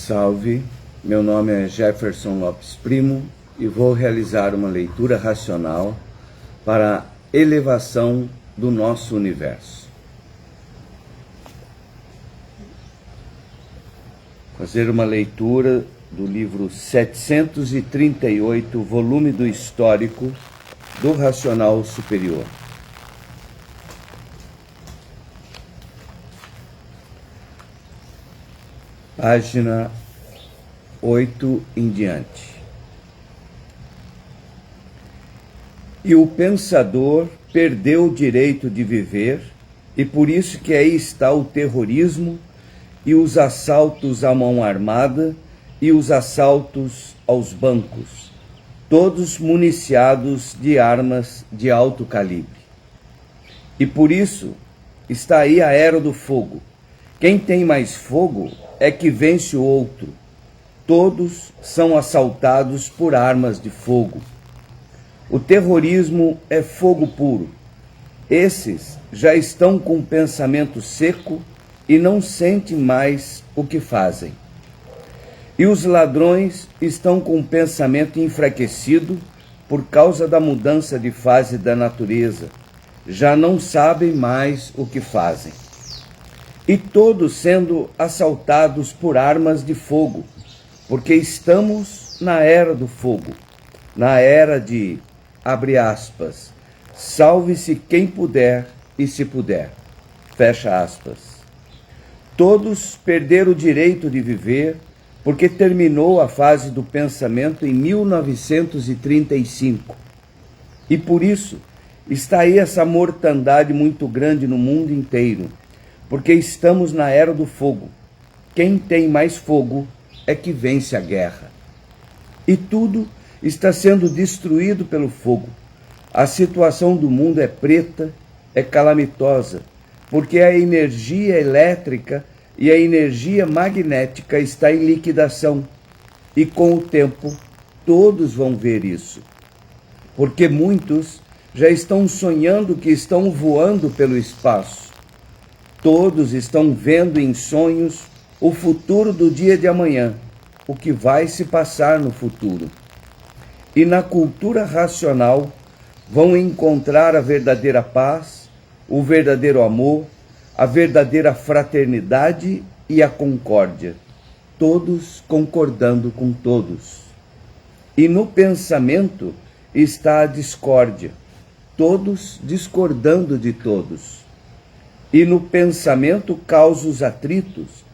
Salve, meu nome é Jefferson Lopes Primo e vou realizar uma leitura racional para a elevação do nosso universo. Fazer uma leitura do livro 738, volume do Histórico do Racional Superior. Página 8 em diante. E o pensador perdeu o direito de viver, e por isso que aí está o terrorismo e os assaltos à mão armada e os assaltos aos bancos, todos municiados de armas de alto calibre. E por isso está aí a era do fogo. Quem tem mais fogo é que vence o outro. Todos são assaltados por armas de fogo. O terrorismo é fogo puro. Esses já estão com o pensamento seco e não sentem mais o que fazem. E os ladrões estão com o pensamento enfraquecido por causa da mudança de fase da natureza. Já não sabem mais o que fazem. E todos sendo assaltados por armas de fogo, porque estamos na era do fogo, na era de, abre aspas, salve-se quem puder e se puder, fecha aspas. Todos perderam o direito de viver, porque terminou a fase do pensamento em 1935. E por isso está aí essa mortandade muito grande no mundo inteiro, porque estamos na era do fogo. Quem tem mais fogo é que vence a guerra. E tudo está sendo destruído pelo fogo. A situação do mundo é preta, é calamitosa, porque a energia elétrica e a energia magnética está em liquidação. E com o tempo, todos vão ver isso. Porque muitos já estão sonhando que estão voando pelo espaço. Todos estão vendo em sonhos o futuro do dia de amanhã, o que vai se passar no futuro. E na cultura racional vão encontrar a verdadeira paz, o verdadeiro amor, a verdadeira fraternidade e a concórdia, todos concordando com todos. E no pensamento está a discórdia, todos discordando de todos. E no pensamento causa os atritos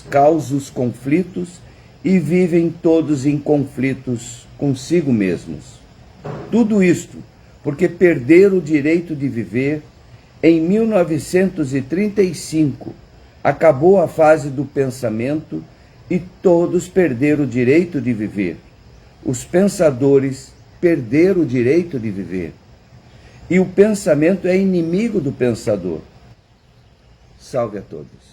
causam os conflitos e vivem todos em conflitos consigo mesmos. Tudo isto porque perderam o direito de viver. Em 1935, acabou a fase do pensamento e todos perderam o direito de viver. Os pensadores perderam o direito de viver. E o pensamento é inimigo do pensador. Salve a todos.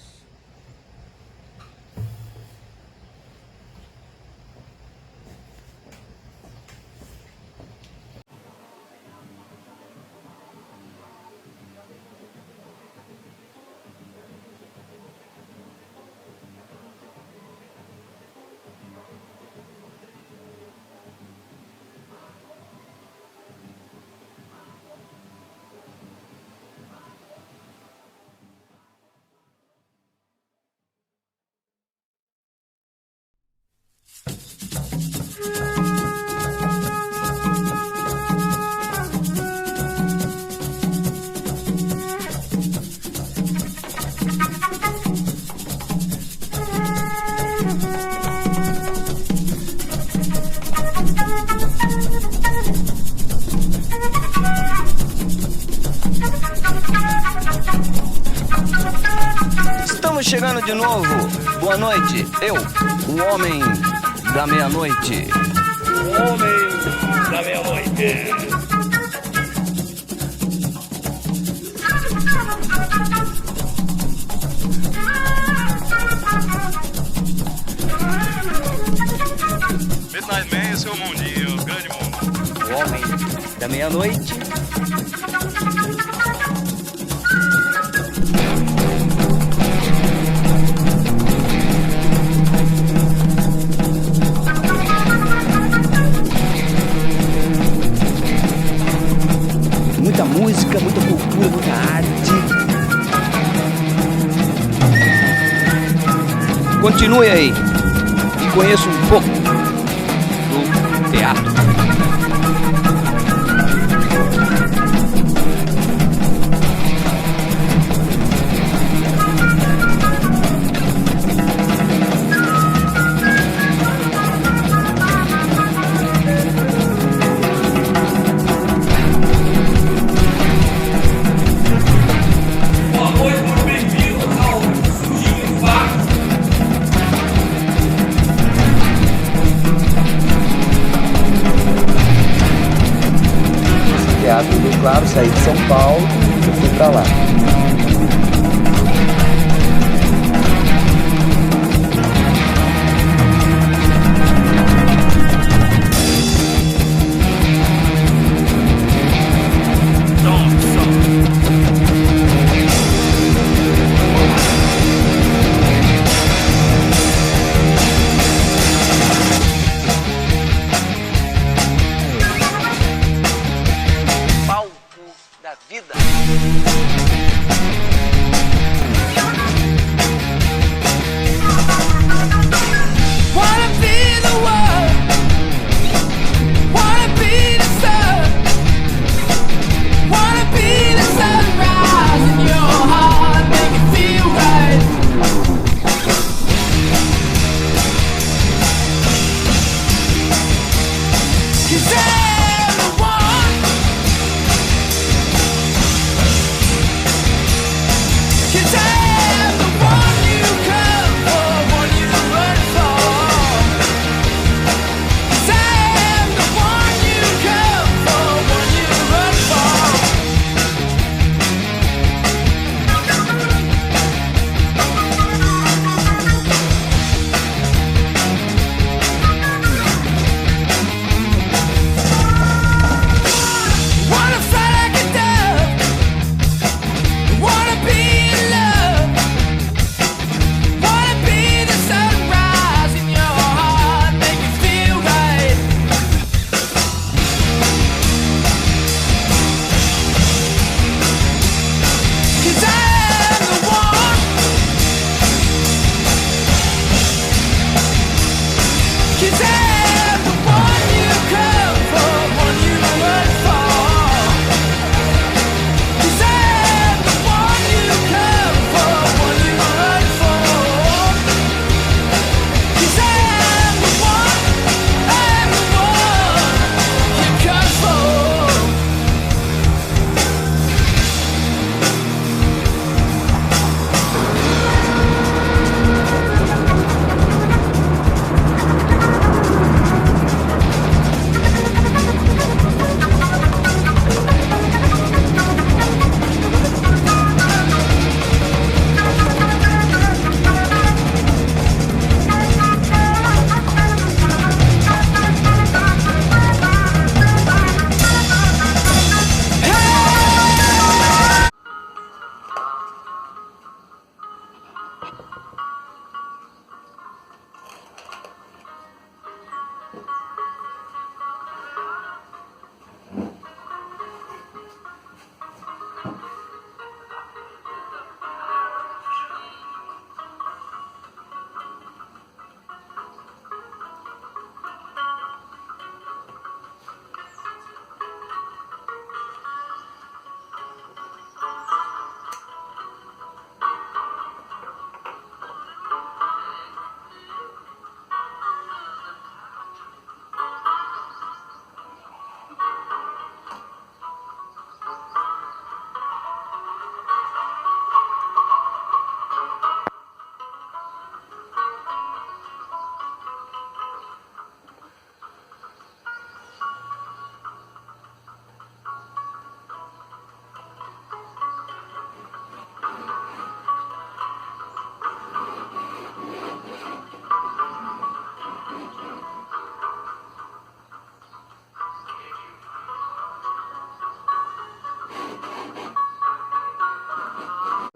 Estamos chegando de novo. Boa noite. Eu, o homem da meia-noite. O homem da meia-noite. Midnight Man e seu mundinho, grande mundo. O homem da meia-noite. Continue aí e conheça um pouco do teatro. Tudo claro, saí de São Paulo e fui pra lá. Da vida.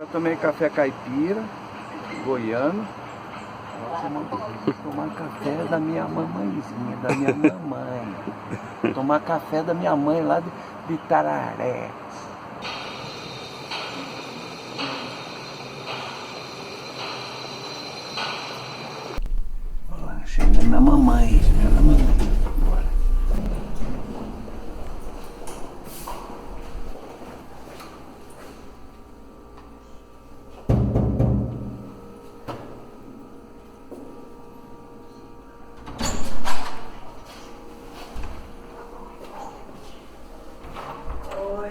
Eu tomei café caipira, goiano. Vou tomar café da minha mamãezinha, da minha mamãe. Vou tomar café da minha mãe lá de Tararé.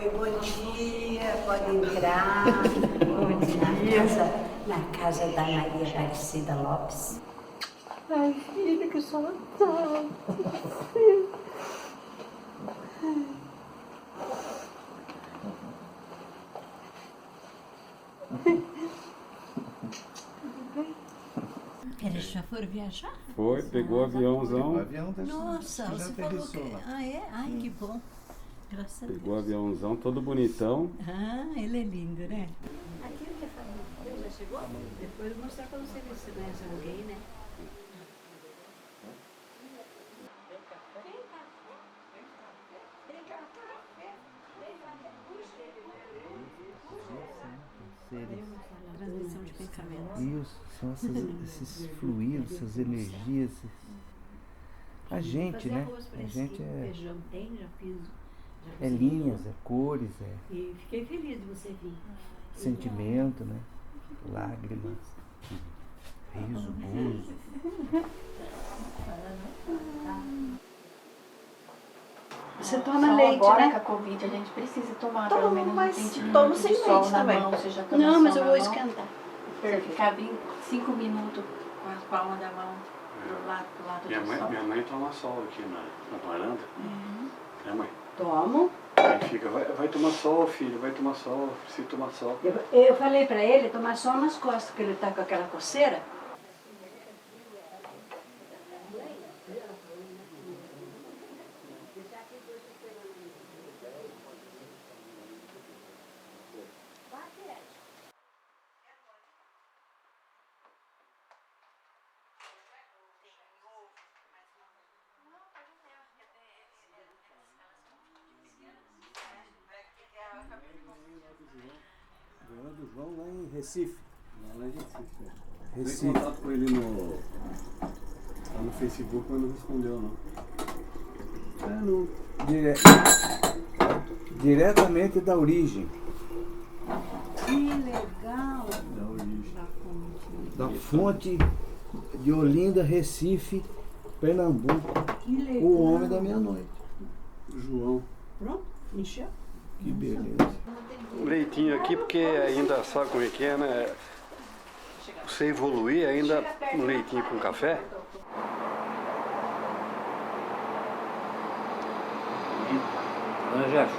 Oi, bom dia, pode entrar. Bom dia. Na casa da Maria Aparecida Lopes. Ai, filha, que saudade. Eles já foram viajar? Foi, pegou o aviãozão. O avião Nossa, já você falou que... aterrissou lá. Ah, é? Ai, que bom. Graças a Deus. Pegou o aviãozão todo bonitão. Ah, ele é lindo, né? Aqui o que é família? Já chegou? Depois eu vou mostrar pra você ver se conhece alguém, né? Transmissão de pensamentos. Isso, são esses fluidos, essas energias. A gente, né? A gente é Feijão tem, já fiz. é linhas, é cores, é E fiquei feliz de você vir. sentimento, né? Lágrimas, riso, gozo. Você toma Só leite, agora né? com a Covid a gente precisa tomar Tomo, pelo menos mas 20 minutos tomo sem de sol leite na também. mão. Você já toma Não, sol mas eu na vou mão. esquentar. Você ficar 5 minutos com as palmas da mão do lado do sol. Minha mãe toma sol aqui na varanda. É, mãe? Tomo. Aí fica, vai tomar sol, filho, vai tomar sol, precisa tomar sol. Eu falei pra ele tomar sol nas costas, porque ele tá com aquela coceira. Do João lá em Recife. Lá em Recife. Recife. Tem contato com ele lá no Facebook, mas não respondeu não. Diretamente da origem. Que legal. Da origem. Da fonte de Olinda, Recife, Pernambuco. Que legal. O homem da meia-noite. João. Pronto, encheu. Que beleza. Um leitinho aqui, porque ainda sabe como é que é, né? Você evoluir ainda um leitinho com café. Dona Jeff,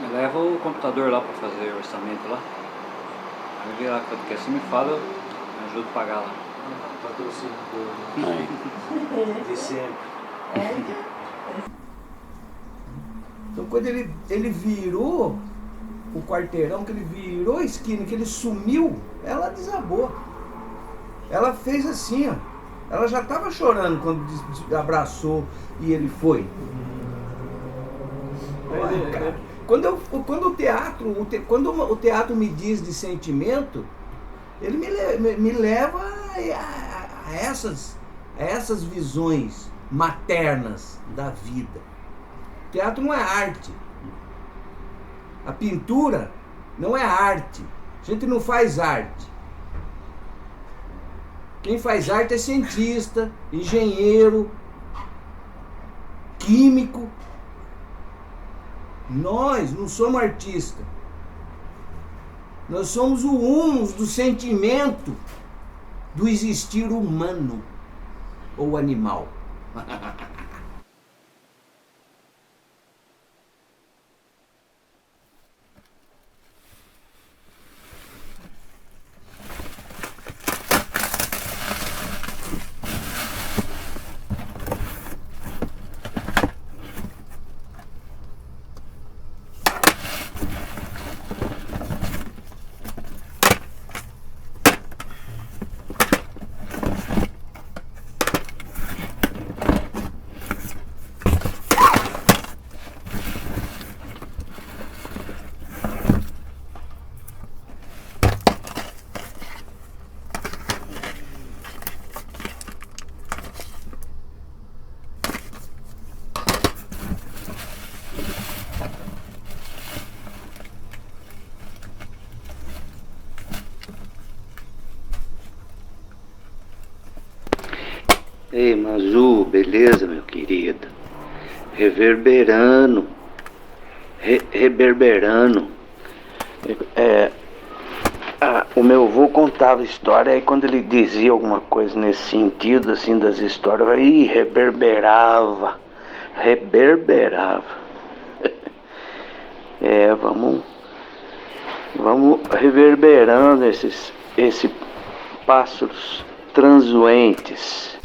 me leva o computador lá para fazer o orçamento lá. Aí vê lá quanto que é, você me fala, eu ajudo a pagar lá. Patrocínio de sempre. Então quando ele virou o quarteirão, que ele virou a esquina, que ele sumiu, ela desabou. Ela fez assim, ó. Ela já estava chorando quando abraçou e ele foi. Olha, cara, quando o teatro me diz de sentimento, ele me leva a essas visões maternas da vida. Teatro não é arte. A pintura não é arte. A gente não faz arte. Quem faz arte é cientista, engenheiro, químico. Nós não somos artistas. Nós somos o humus do sentimento do existir humano ou animal. Ei, Mazu, beleza, meu querido? Reverberando. reverberando. O meu avô contava história, aí quando ele dizia alguma coisa nesse sentido, assim, das histórias, aí reverberava. Vamos reverberando esses pássaros transuentes.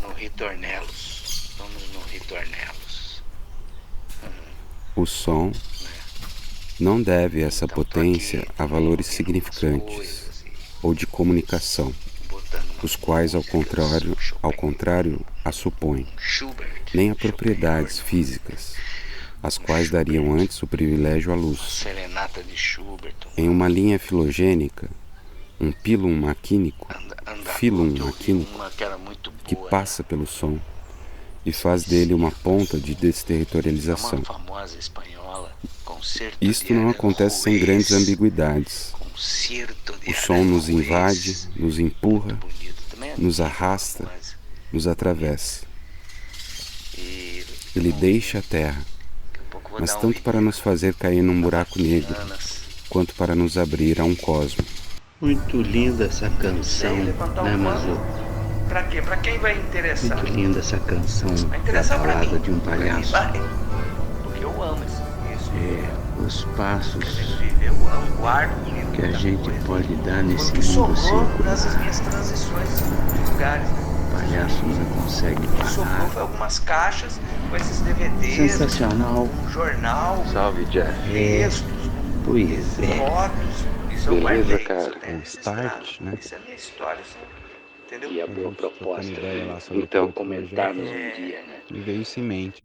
No ritornelos. Vamos no ritornelos. O som não deve essa potência a valores significantes ou de comunicação, os quais, ao contrário, a supõem, nem a propriedades físicas, as quais dariam antes o privilégio à luz. Em uma linha filogênica, um filum maquínico, que passa pelo som e faz dele uma ponta de desterritorialização. Isto não acontece sem grandes ambiguidades. O som nos invade, nos empurra, nos arrasta, nos atravessa. Ele deixa a terra, mas tanto para nos fazer cair num buraco negro, quanto para nos abrir a um cosmo. Muito linda essa canção, né, Mazu? Pra quê? Pra quem vai interessar? Muito linda essa canção da balada de um palhaço. Porque eu amo isso. Os passos Eu amo, guardo comigo. que a gente pode dar nesse Porque mundo sobrou circular. nessas minhas transições de lugares. O palhaço não consegue Sobrou parar. foi algumas caixas com esses DVDs. Sensacional. Um jornal. Salve, Jeff. Textos. Pois é. Fotos. Isso eu Beleza, guardei. cara. Isso eu tenho Start, né? Isso é a minha história. Entendeu? E a boa proposta. Ideia lá sobre Então, outro comentarmos projeto, um dia, né? me veio isso em mente.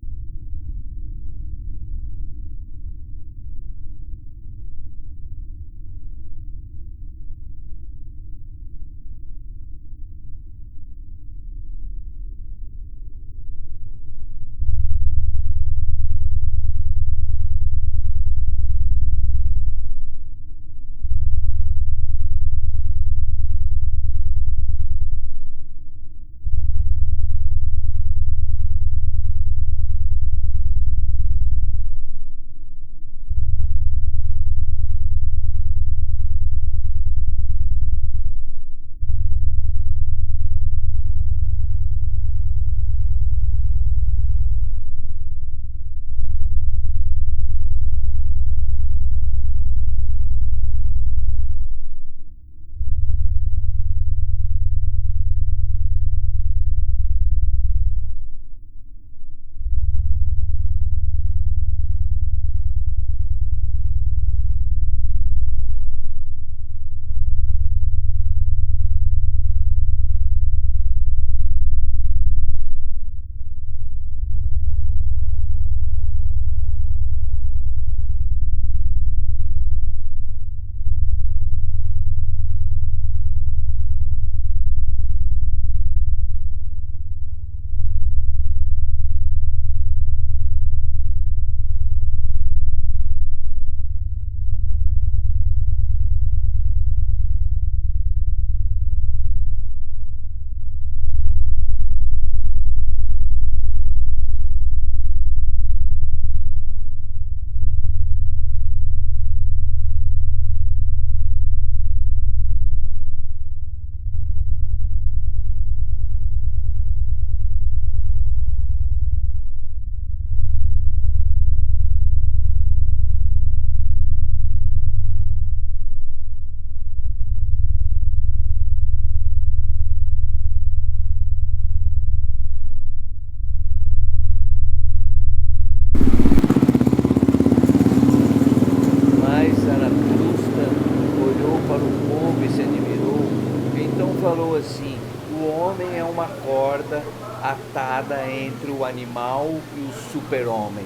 assim, o homem é uma corda atada entre o animal e o super-homem,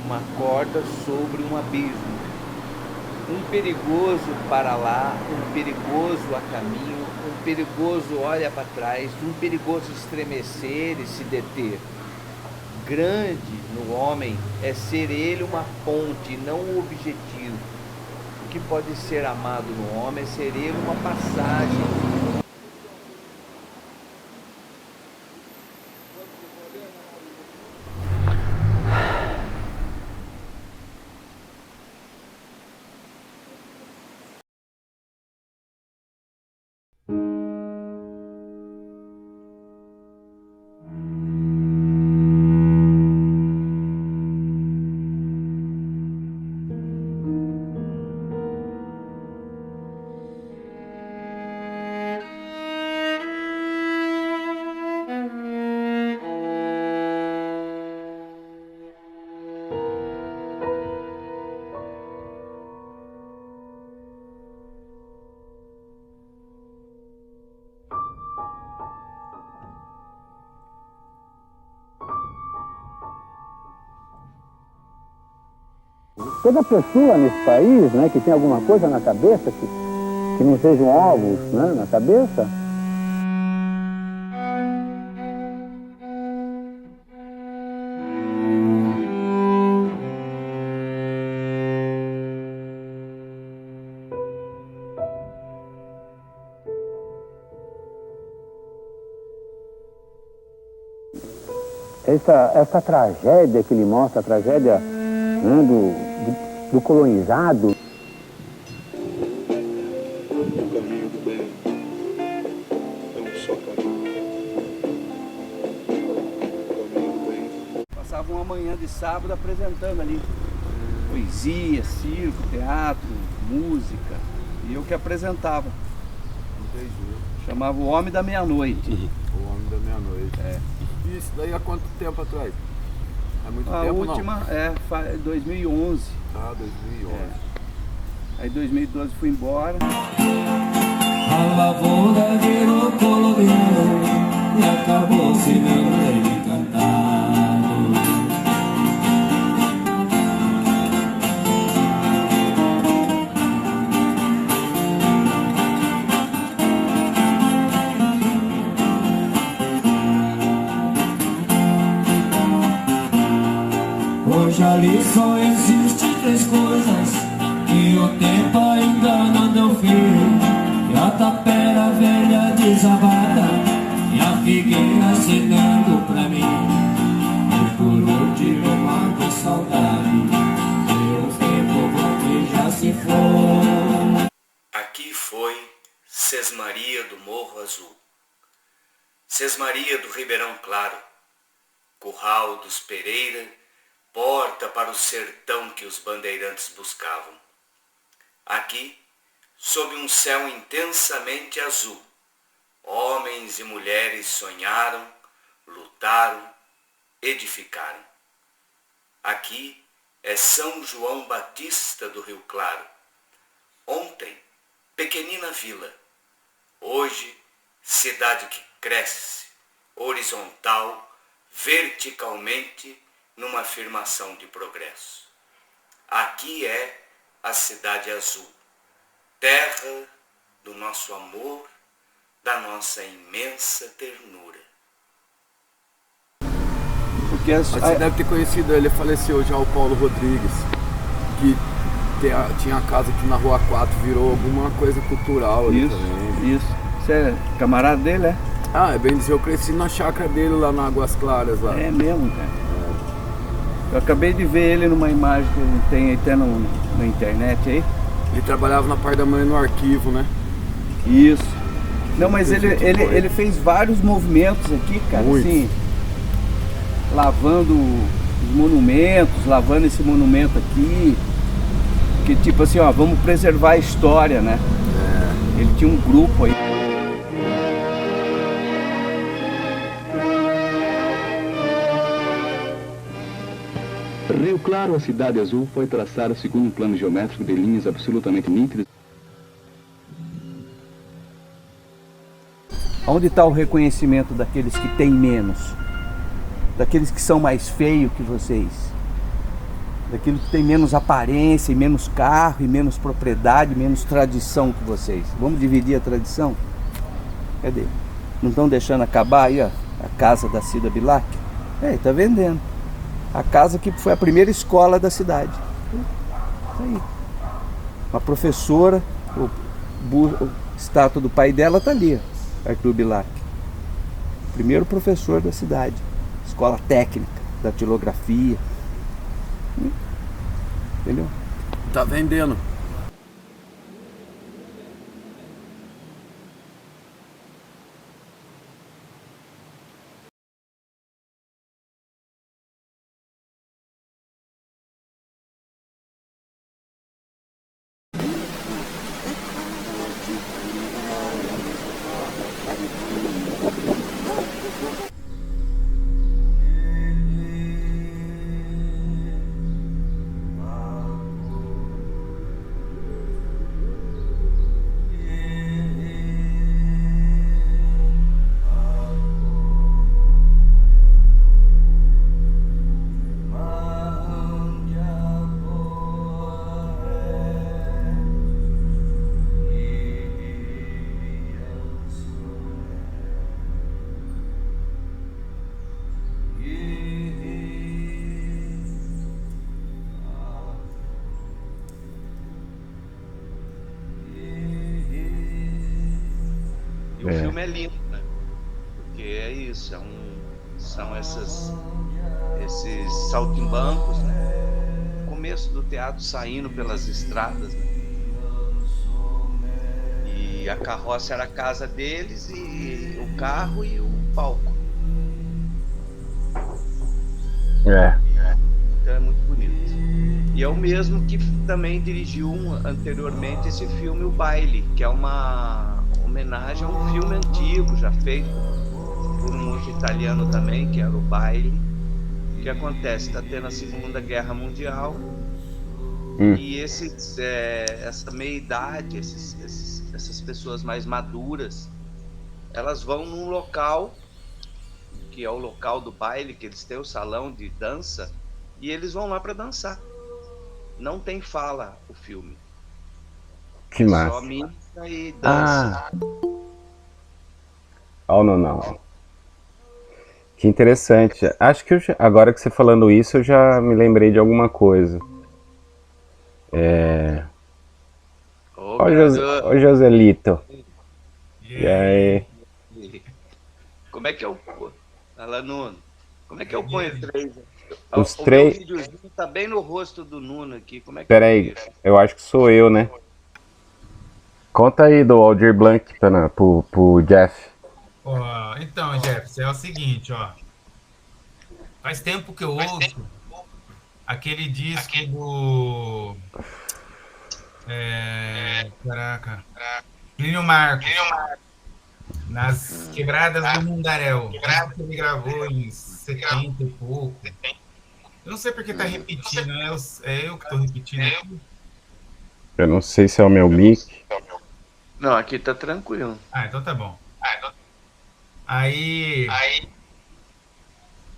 uma corda sobre um abismo. Um perigoso para lá, um perigoso a caminho, um perigoso olha para trás, um perigoso estremecer e se deter. Grande no homem é ser ele uma ponte, não um objetivo. O que pode ser amado no homem é ser ele uma passagem. Toda pessoa nesse país, né, que tem alguma coisa na cabeça, que não sejam ovos, né, na cabeça, essa tragédia que ele mostra, a tragédia, né, do colonizado. O caminho do bem é um só caminho. O caminho do bem. Passava uma manhã de sábado apresentando ali poesia, circo, teatro, música. E eu que apresentava. Entendi. Chamava O Homem da Meia-Noite. O Homem da Meia-Noite. É. Isso daí há quanto tempo atrás? Há muito tempo, A última não? 2011. Ah, 2011. Aí 2012 fui embora. A lavoura virou colombiano e acabou-se meu rei encantado. Hoje ali só existem três coisas que o tempo ainda não deu fim: e a tapera velha desabada e a figueira acendendo pra mim. E por último uma com saudade e o tempo bom que já se foi. Aqui foi Sesmaria do Morro Azul, Sesmaria do Ribeirão Claro, Curral dos Pereira, porta para o sertão que os bandeirantes buscavam. Aqui, sob um céu intensamente azul, homens e mulheres sonharam, lutaram, edificaram. Aqui é São João Batista do Rio Claro. Ontem, pequenina vila. Hoje, cidade que cresce, horizontal, verticalmente, numa afirmação de progresso. Aqui é a Cidade Azul, terra do nosso amor, da nossa imensa ternura. Porque você deve ter conhecido ele, faleceu já, o Paulo Rodrigues, que tinha a casa aqui na Rua 4, virou alguma coisa cultural ali também. Isso. Você é camarada dele, é? Ah, é bem dizer, eu cresci na chácara dele lá na Águas Claras. Lá. É mesmo, cara. Eu acabei de ver ele numa imagem que ele tem aí até na internet aí. Ele trabalhava na parte da manhã no arquivo, né? Isso. Não, mas ele fez vários movimentos aqui, cara, muito. Assim, lavando os monumentos, lavando esse monumento aqui. Que tipo assim, ó, vamos preservar a história, né? É. Ele tinha um grupo aí. Rio Claro, a Cidade Azul, foi traçada segundo um plano geométrico de linhas absolutamente nítidas. Onde está o reconhecimento daqueles que têm menos? Daqueles que são mais feios que vocês? Daqueles que têm menos aparência, e menos carro, e menos propriedade, menos tradição que vocês? Vamos dividir a tradição? Cadê? Não estão deixando acabar aí, ó, a casa da Cida Bilac? Tá vendendo. A casa que foi a primeira escola da cidade. Isso aí. Uma professora, o estátua do pai dela está ali, Arthur Bilac. Primeiro professor da cidade. Escola técnica, datilografia. Entendeu? Tá vendendo. filme é lindo, né? Porque é isso, são esses saltimbancos, né? O começo do teatro saindo pelas estradas, né? E a carroça era a casa deles e o carro e o palco. Então é muito bonito. E é o mesmo que também dirigiu anteriormente esse filme, O Baile, que é uma homenagem a um filme antigo, já feito por um outro italiano também, que era O Baile. O que acontece? Está tendo a Segunda Guerra Mundial e essa meia-idade, essas pessoas mais maduras, elas vão num local, que é o local do baile, que eles têm o salão de dança, e eles vão lá para dançar. Não tem fala o filme. Que massa. Só música e dança. Não. Que interessante. Acho que agora que você falando isso, eu já me lembrei de alguma coisa. Ô Joselito. E aí? Como é que eu... Fala, Nuno. Como é que eu ponho 3? Os 3... O videozinho tá bem no rosto do Nuno aqui. Como é que Peraí, eu acho que sou eu, né? Conta aí do Aldir Blanc pro Jeff. Então, Jeff, é o seguinte, ó. Faz tempo que eu ouço aquele disco do... Caraca. Plínio Marcos. Nas Quebradas do Mundaréu. Que ele gravou em 70 e pouco. Eu não sei porque tá repetindo, né? É eu que tô repetindo aqui. Eu não sei se é o meu mic. Não, aqui tá tranquilo. Então tá bom. Aí...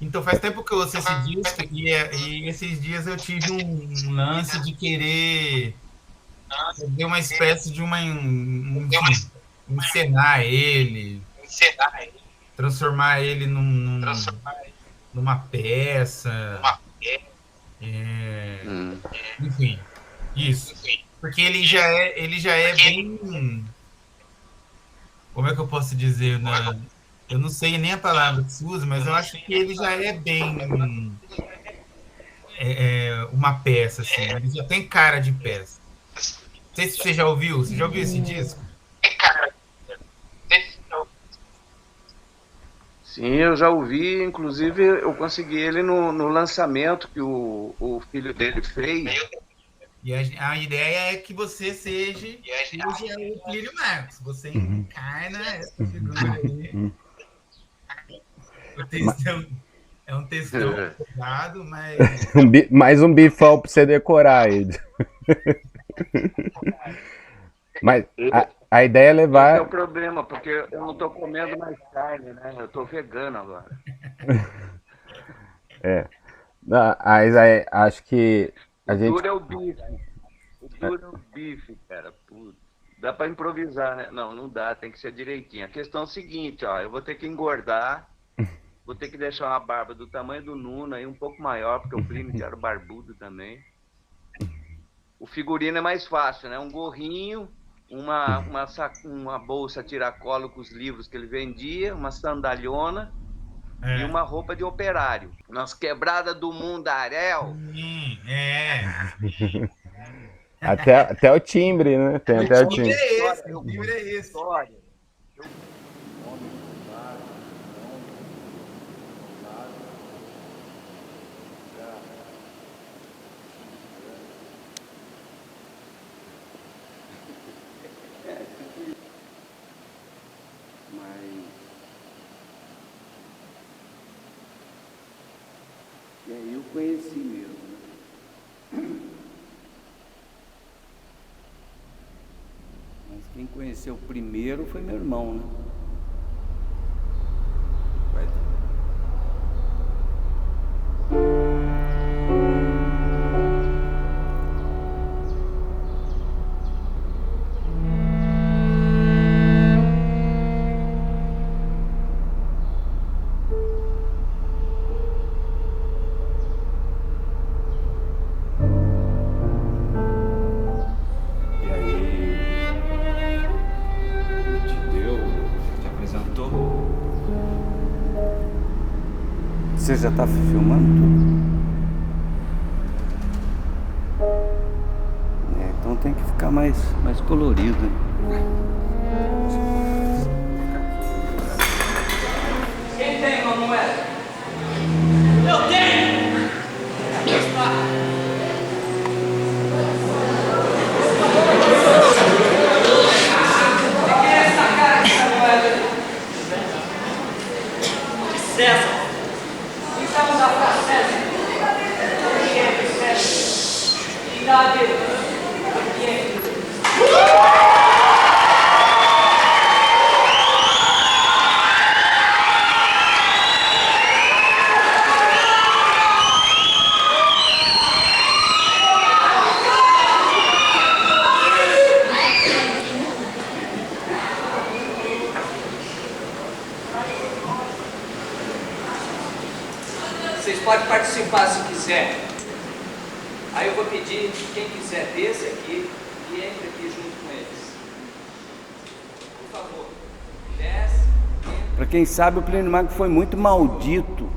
Então faz tempo que eu ouço esse disco e esses dias eu tive um lance de querer fazer uma espécie de encenar ele, transformar ele numa peça, enfim, isso, porque ele já é bem, como é que eu posso dizer, eu não sei nem a palavra que se usa, mas eu acho que ele já é bem uma peça, assim, ele já tem cara de peça. Não sei se você já ouviu esse disco? Sim, eu já ouvi, inclusive eu consegui ele no lançamento que o filho dele fez. E a ideia é que você seja o Plínio Marcos, você encarna essa figura aí. O textão é um textão pesado, mas... Mais um bifão pra você decorar aí. Mas a ideia é levar... Esse é o problema, porque eu não tô comendo mais carne, né? Eu tô vegano agora. Mas acho que a gente... O duro é o bife. O duro é o bife, cara. Puta. Dá pra improvisar, né? Não dá, tem que ser direitinho. A questão é o seguinte, ó, eu vou ter que engordar, vou ter que deixar uma barba do tamanho do Nuno aí, um pouco maior, porque o Plínio já era barbudo também. O figurino é mais fácil, né? Um gorrinho, uma bolsa tiracolo com os livros que ele vendia, uma sandalhona e uma roupa de operário. Nas Quebradas do Mundaréu. Até o timbre, né? Tem até o timbre. O timbre é esse. E aí eu conheci mesmo. Mas quem conheceu primeiro foi meu irmão, né? Você já está filmando tudo? Então tem que ficar mais colorido. Quem tem uma moeda? Eu tenho! César, estamos a ficar César. Quem é César? E dá dele. Quem é? Vocês podem participar se quiser. Aí eu vou pedir quem quiser desse aqui e entre aqui junto com eles. Por favor, desce. Para quem sabe, o Plínio Magno foi muito maldito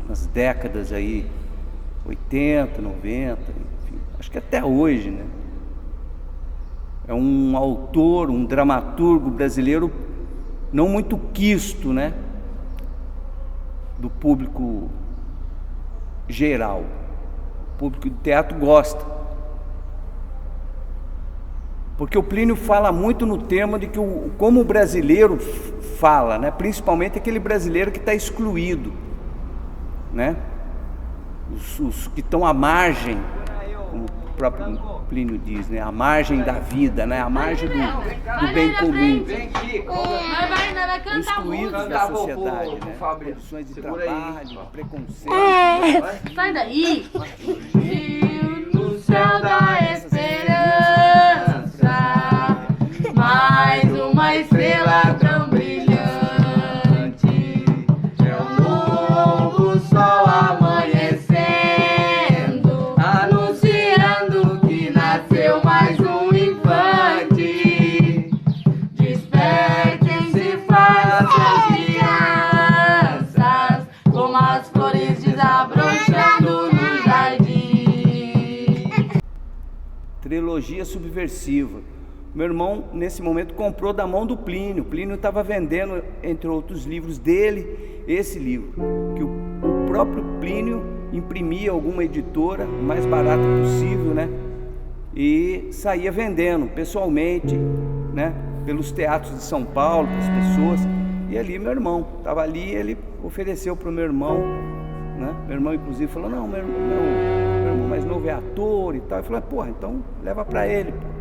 nas décadas aí, 80, 90, enfim, acho que até hoje, né? É um autor, um dramaturgo brasileiro não muito quisto, né? Do público geral. O público do teatro gosta. Porque o Plínio fala muito no tema de que como o brasileiro fala, né? Principalmente aquele brasileiro que está excluído, né? Os que estão à margem, como o próprio Plínio diz, né? À margem da vida, né? À margem do bem comum. Excluídos da sociedade, né? Condições de trabalho, preconceito. Sai daí! No céu da esperança, mais uma estrela tão brilhante. É um novo sol amanhecendo, anunciando que nasceu mais um infante. Despertem-se, façam crianças, como as flores desabrochando no jardim. Trilogia subversiva. Meu irmão, nesse momento, comprou da mão do Plínio. Plínio estava vendendo, entre outros livros dele, esse livro, que o próprio Plínio imprimia alguma editora, o mais barato possível, né? E saía vendendo pessoalmente, né? Pelos teatros de São Paulo, para as pessoas. E ali meu irmão, estava ali, ele ofereceu para o meu irmão, né? Meu irmão, inclusive, falou, não, meu irmão mais novo é ator e tal. Eu falei, porra, então leva para ele, pô.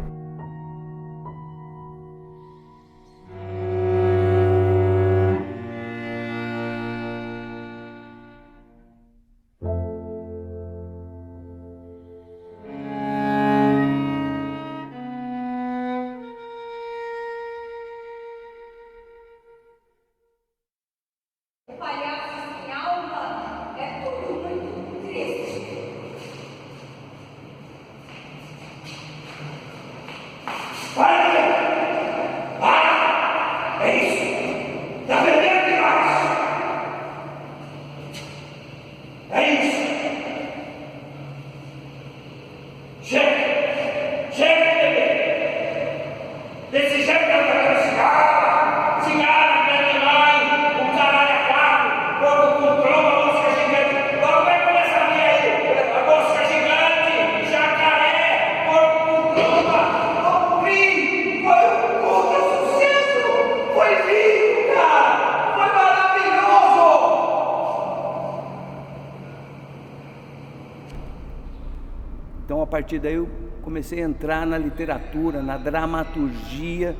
Então, a partir daí, eu comecei a entrar na literatura, na dramaturgia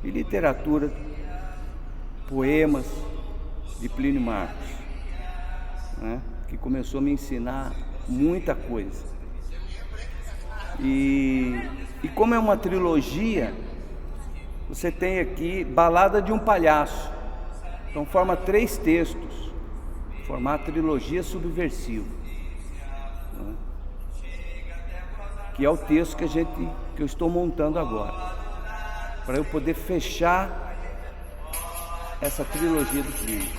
e literatura, poemas de Plínio Marcos, né? Que começou a me ensinar muita coisa. E como é uma trilogia, você tem aqui Balada de um Palhaço. Então forma 3 textos, formar a trilogia subversiva, né? Que é o texto que eu estou montando agora, para eu poder fechar essa trilogia do Plínio.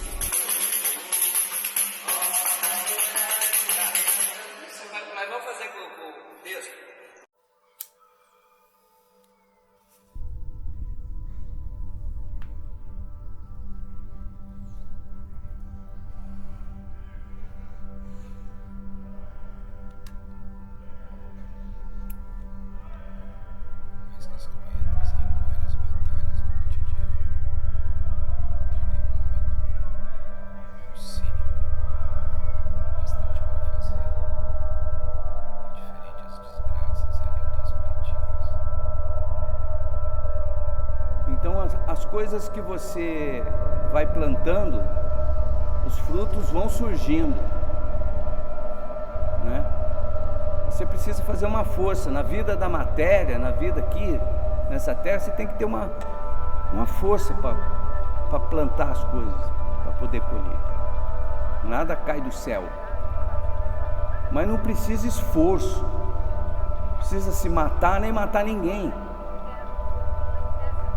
coisas que você vai plantando, os frutos vão surgindo, né? Você precisa fazer uma força na vida da matéria, na vida aqui, nessa terra, você tem que ter uma força para plantar as coisas, para poder colher. Nada cai do céu. Mas não precisa esforço, não precisa se matar nem matar ninguém.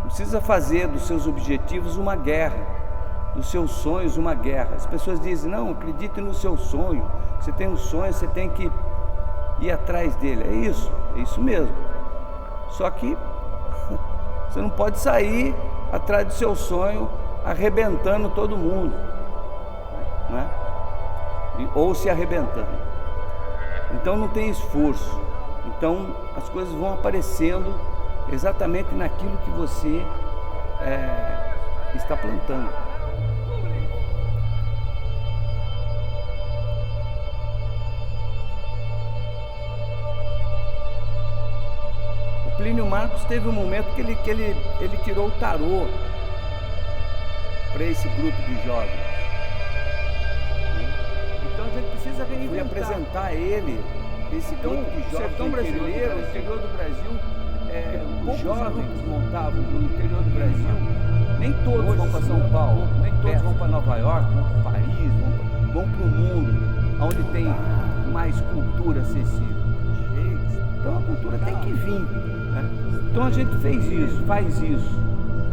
Não precisa fazer dos seus objetivos uma guerra, dos seus sonhos uma guerra. As pessoas dizem, não, acredite no seu sonho. Você tem um sonho, você tem que ir atrás dele. É isso mesmo. Só que você não pode sair atrás do seu sonho arrebentando todo mundo, né? Ou se arrebentando. Então não tem esforço. Então as coisas vão aparecendo exatamente naquilo que você está plantando. O Plínio Marcos teve um momento que ele tirou o tarô para esse grupo de jovens. Então a gente precisa reinventar. Fui apresentar a ele, esse grupo de jovens. O sertão brasileiro, o interior do Brasil, os jovens montavam no interior do Brasil. Nem todos vão para São Paulo, nem todos vão para Nova York, vão para Paris, vão para o mundo, onde tem mais cultura acessível. Então a cultura tem que vir, né? Então a gente faz isso,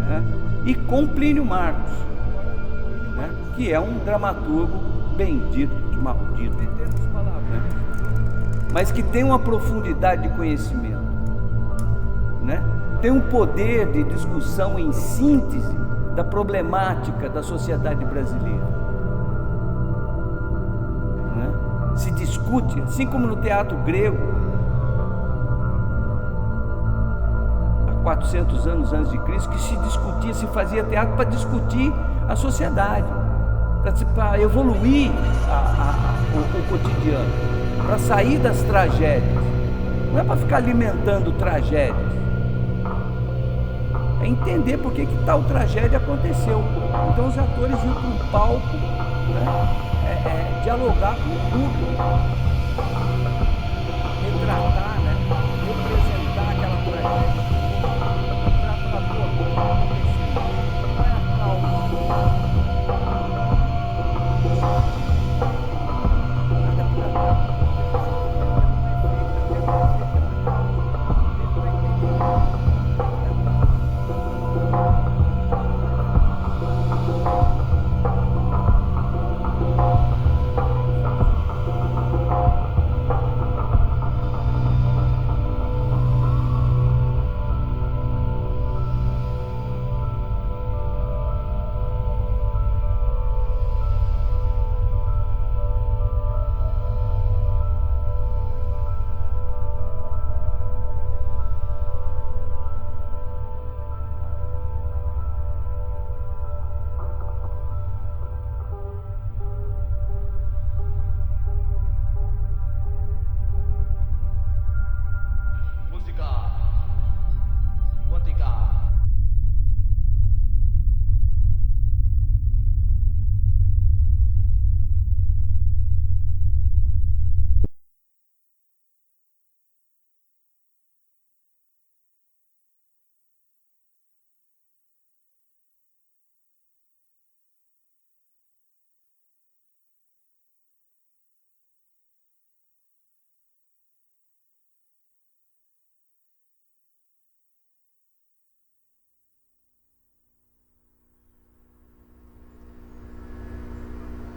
né? E com Plínio Marcos, né? Que é um dramaturgo bendito, maldito, né? Mas que tem uma profundidade de conhecimento, né? Tem um poder de discussão em síntese da problemática da sociedade brasileira, né? Se discute, assim como no teatro grego, 400 anos antes de Cristo, que se discutia, se fazia teatro para discutir a sociedade, para evoluir o cotidiano, para sair das tragédias. Não é para ficar alimentando tragédias, é entender por que tal tragédia aconteceu. Então os atores iam para um palco, né, dialogar com o público, retratar, né, representar aquela tragédia.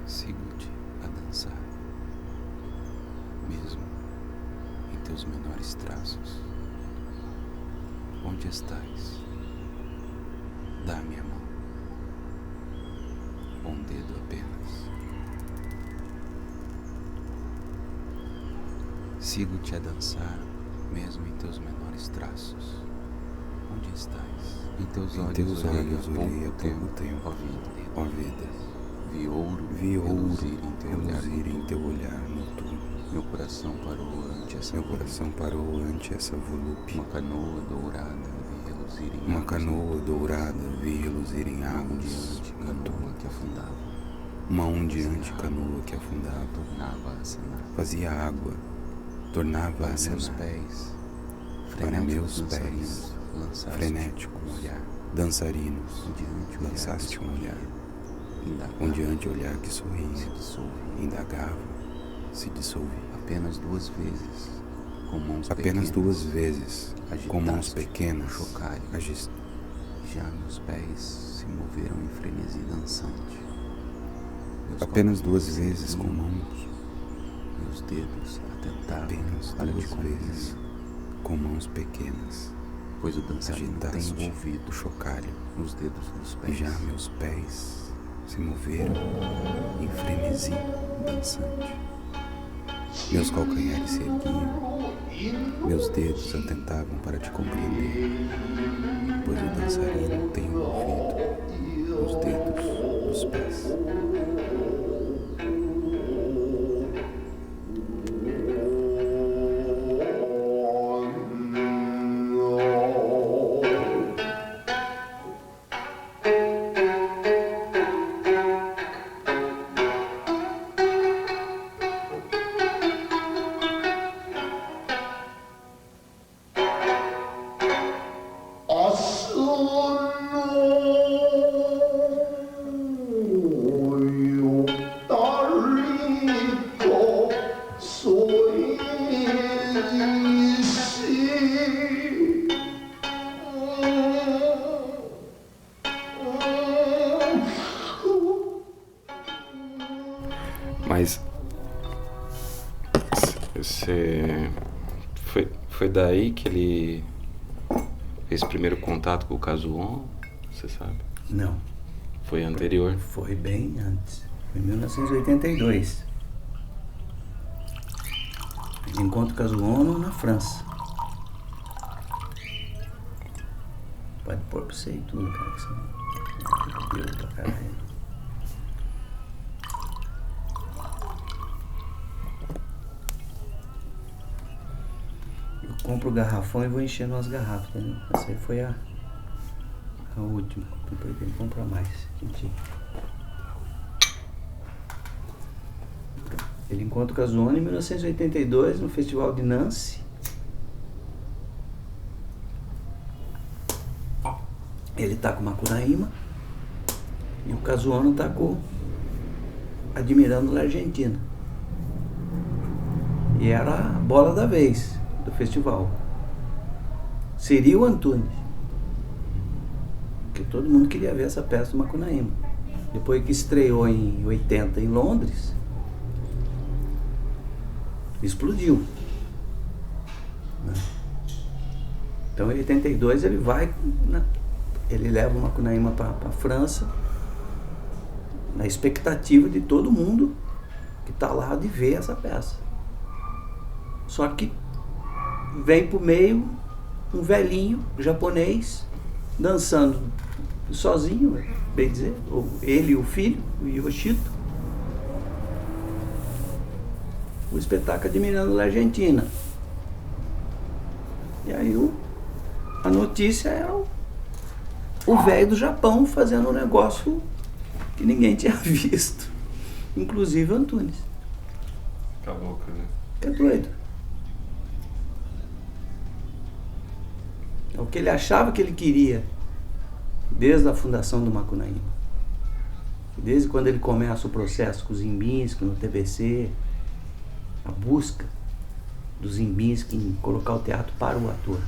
Sigo-te a dançar, mesmo em teus menores traços. Onde estás? Dá-me a mão, um dedo apenas. Sigo-te a dançar, mesmo em teus menores traços. Onde estás? Em teus olhos olhei há pouco tempo, ó vida. Vi ouro reluzir em teu olhar noturno. Meu coração parou ante essa volúpia. Uma canoa dourada vi reluzir Uma canoa dourada via luzir em águas. Uma ondeante canoa que afundava. Fazia água, tornava a acenar. Para meus pés, frenéticos, dançarinos, lançaste um olhar. Ondeante olhar que sorria, indagava, se dissolvia. Apenas duas vezes, com mãos pequenas, já meus pés se moveram em frenesi dançante. Apenas duas vezes com mãos. Meus dedos atentavam apenas para duas vezes com mãos pequenas. Pois o dançarino tem envolvido o chocalho nos dedos dos pés. E já meus pés se moveram em frenesi dançante. Meus calcanhares se erguiam, meus dedos atentavam para te compreender, pois o dançarino tem envolvido os dedos dos pés. Mas foi daí que ele fez o primeiro contato com o Kazuon, você sabe? Não. Foi anterior? Foi bem antes. Foi em 1982. Ele encontra o Kazuon na França. Pode pôr pra você e tudo, cara. Que você deu pra caralho. Compro o garrafão e vou enchendo umas garrafas, entendeu? Essa aí foi a última. Depois tem que comprar mais. Ele encontra o Kazuon em 1982 no Festival de Nancy. Ele tá com o Macunaíma e o Kazuon tá admirando a Argentina. E era a bola da vez do festival. Seria o Antunes. Porque todo mundo queria ver essa peça do Macunaíma. Depois que estreou em 80 em Londres, explodiu. Então em 82 ele vai, ele leva o Macunaíma para a França, na expectativa de todo mundo que está lá de ver essa peça. Só que vem pro meio um velhinho japonês dançando sozinho, bem dizer, ele e o filho, o Yoshito. O espetáculo admirando a Argentina. E aí a notícia é o velho do Japão fazendo um negócio que ninguém tinha visto, inclusive o Antunes. Tá louco, né? É doido. É o que ele achava que ele queria desde a fundação do Macunaíma. Desde quando ele começa o processo com os Ziembinski no TBC, a busca dos Ziembinski em colocar o teatro para o ator.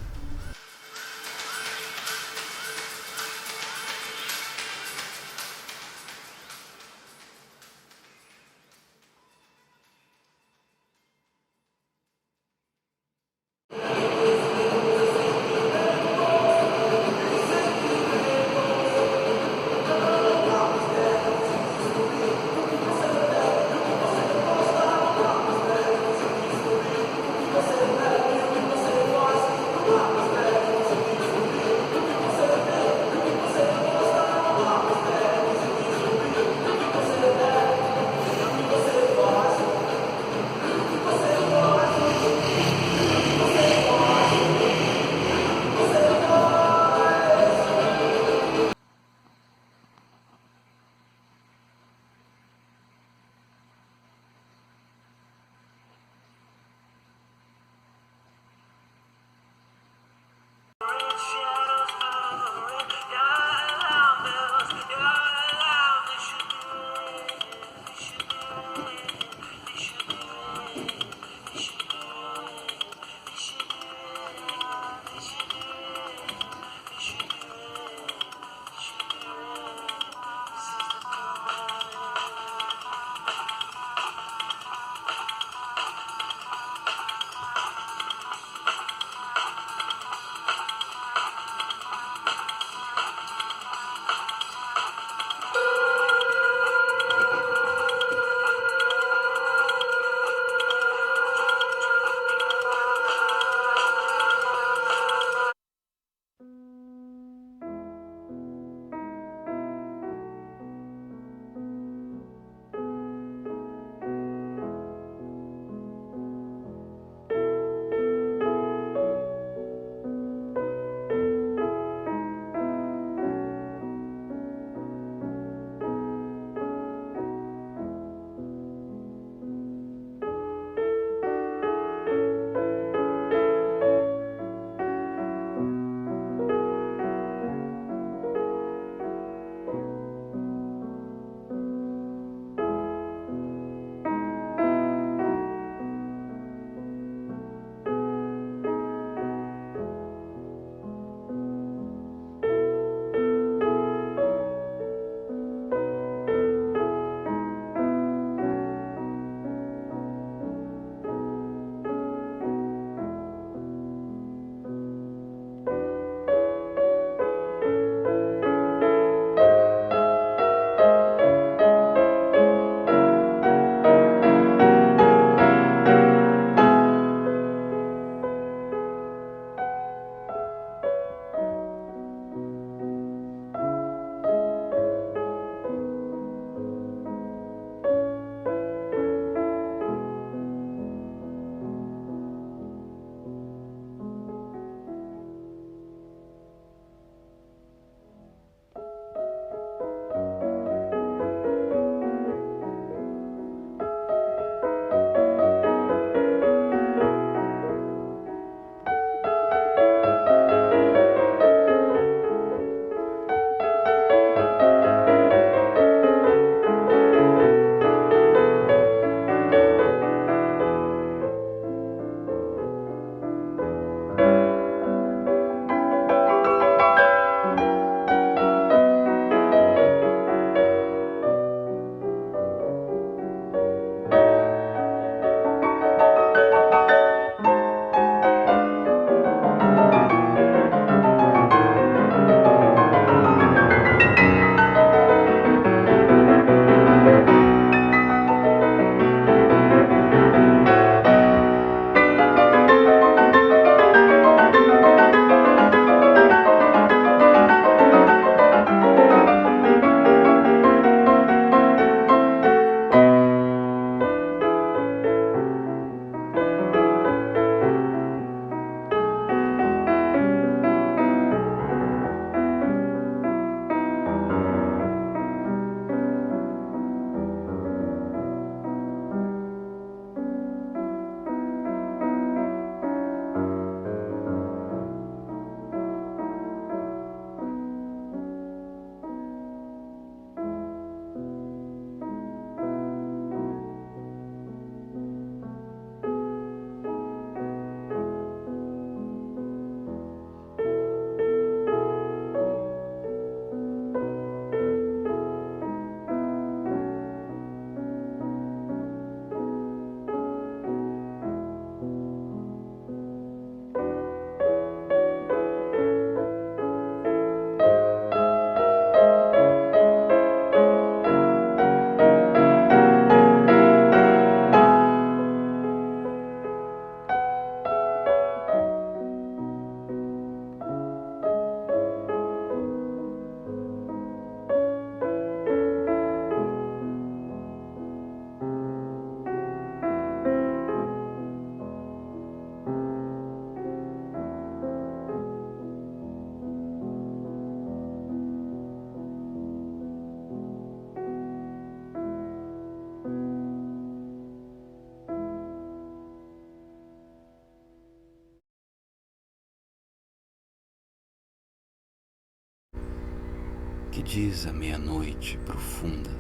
Que diz a meia-noite profunda.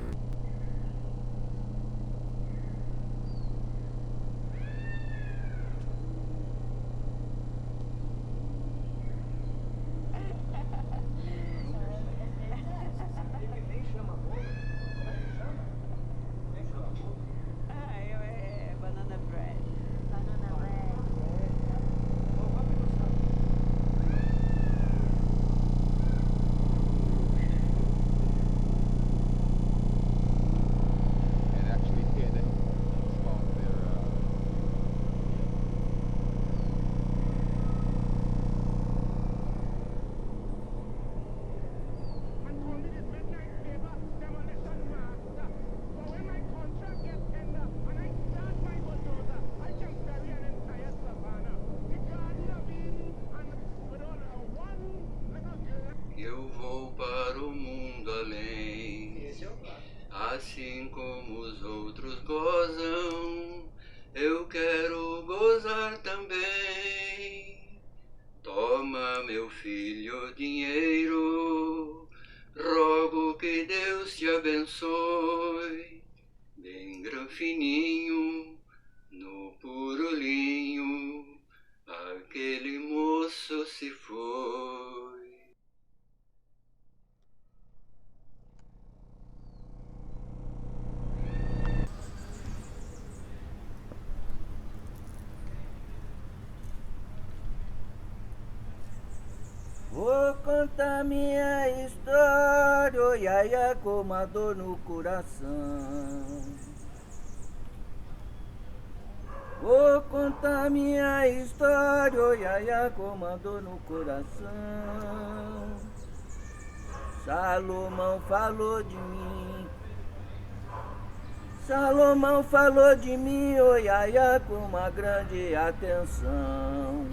Eu vou para o mundo além, assim como os outros gozam, eu quero gozar também. Toma, meu filho, dinheiro, rogo que Deus te abençoe, bem granfininho, no puro linho, aquele moço se foi. Vou contar minha história, oh, iaia, com uma dor no coração. Vou contar minha história, oh, iaia, com uma dor no coração. Salomão falou de mim, Salomão falou de mim, oh, iaia, com uma grande atenção.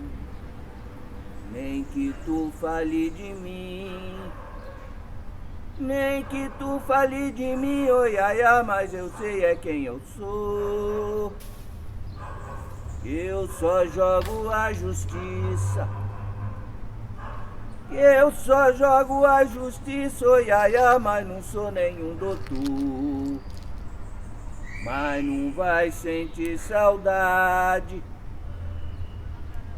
Nem que tu fale de mim, nem que tu fale de mim, oh iaia, mas eu sei é quem eu sou. Eu só jogo a justiça, eu só jogo a justiça, oh iaia, mas não sou nenhum doutor. Mas não vai sentir saudade,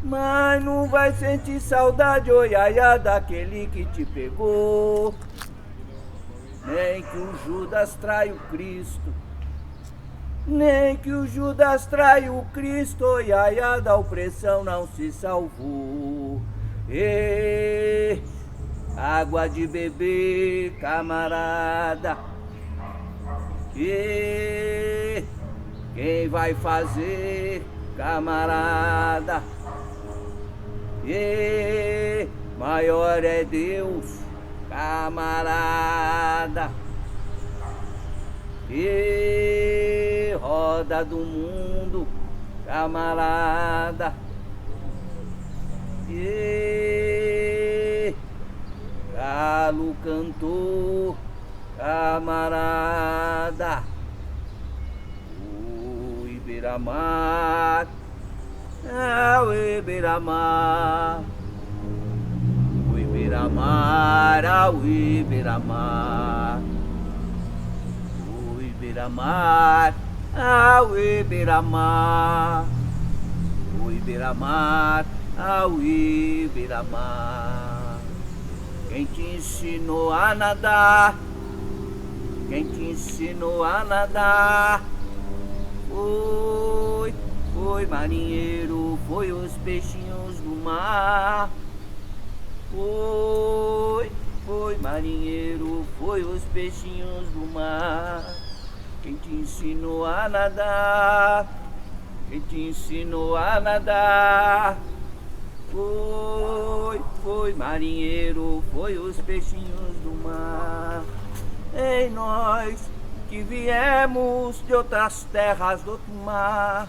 mas não vai sentir saudade, oh iaia, daquele que te pegou. Nem que o Judas trai o Cristo, nem que o Judas trai o Cristo, oh iaia, da opressão não se salvou. E água de beber, camarada, e quem vai fazer, camarada? E maior é Deus, camarada. E roda do mundo, camarada. E galo cantor, camarada. O Iberamar, o Iberamar, o Iberamar, o Iberamar, o Iberamar, o Iberamar, o Iberamar, o Iberamar. Quem te ensinou a nadar? Quem te ensinou a nadar? Foi marinheiro, foi os peixinhos do mar. Foi marinheiro, foi os peixinhos do mar. Quem te ensinou a nadar? Quem te ensinou a nadar? Foi marinheiro, foi os peixinhos do mar. Ei, nós que viemos de outras terras do outro mar.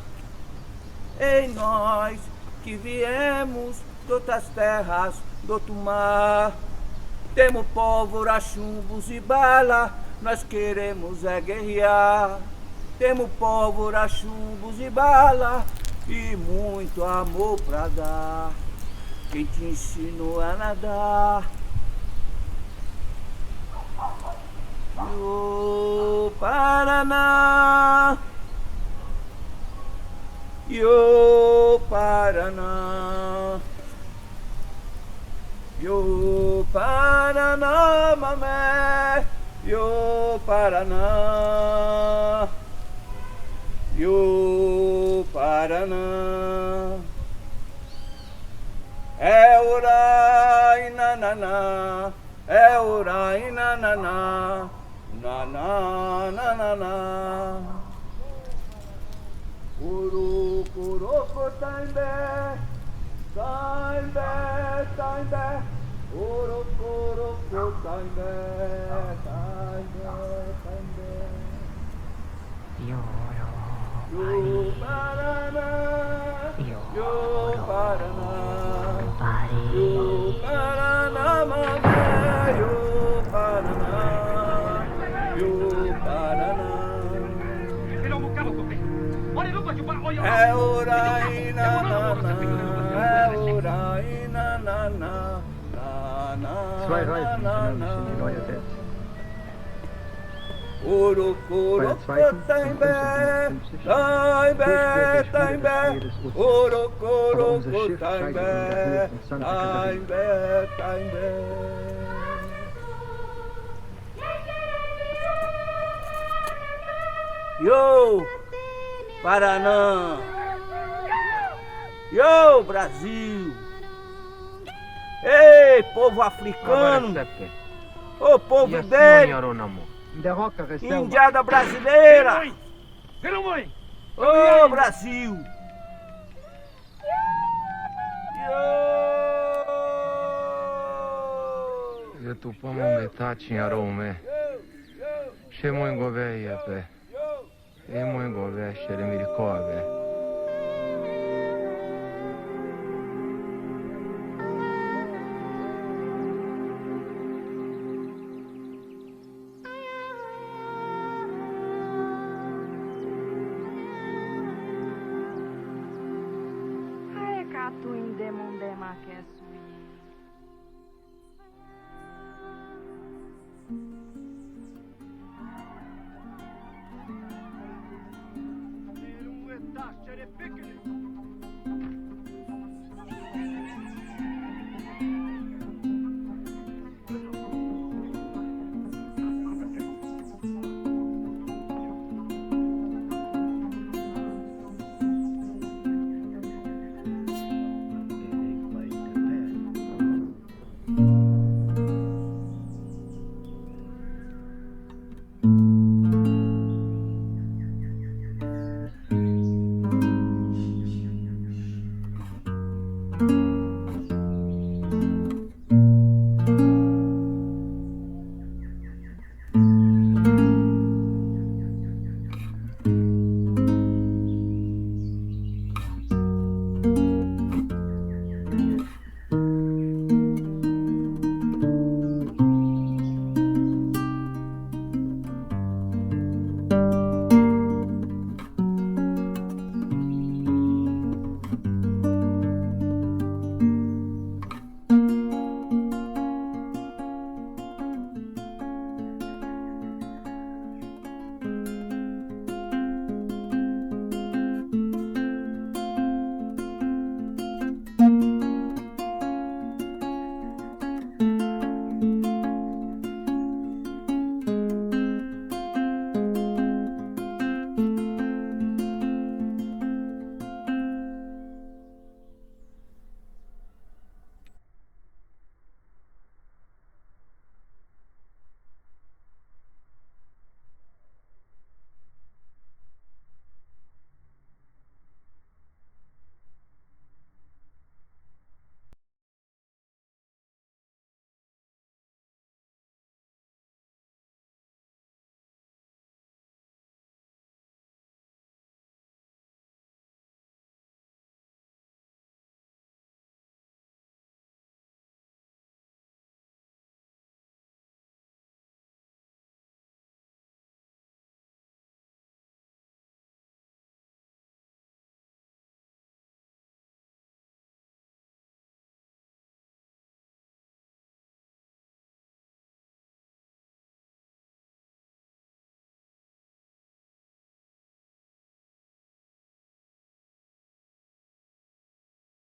Ei, nós que viemos de outras terras do outro mar. Temos pólvora, chumbos e bala, nós queremos é guerrear. Temos pólvora, chumbos e bala e muito amor pra dar. Quem te ensinou a nadar? Yo Paraná, Yo Paraná, Yo Paraná, mamé, Yo Paraná, Yo Paraná. É orai nananá, é orai nananá, naná, nananá. Coro, coro, cotaimbe, taimbe, taimbe. Coro, coro, cotaimbe, taimbe, taimbe. Yo Paraná, Yo Paraná, Yo Paraná, mamé, Yo Paraná, Yo Paraná. É orai nananá, é orai nananá, nananá. Oro, coro, taimbe, taimbe, taimbe. Oro, coro, taimbe, taimbe, taimbe. Yo, Paraná. Yo, Brasil. Ei, povo africano. Ô, povo dele. Indiada brasileira! Ô Brasil! Je tu pomoge tačin arome. Še moj gove je pe. E moj gove še le mirikove. you.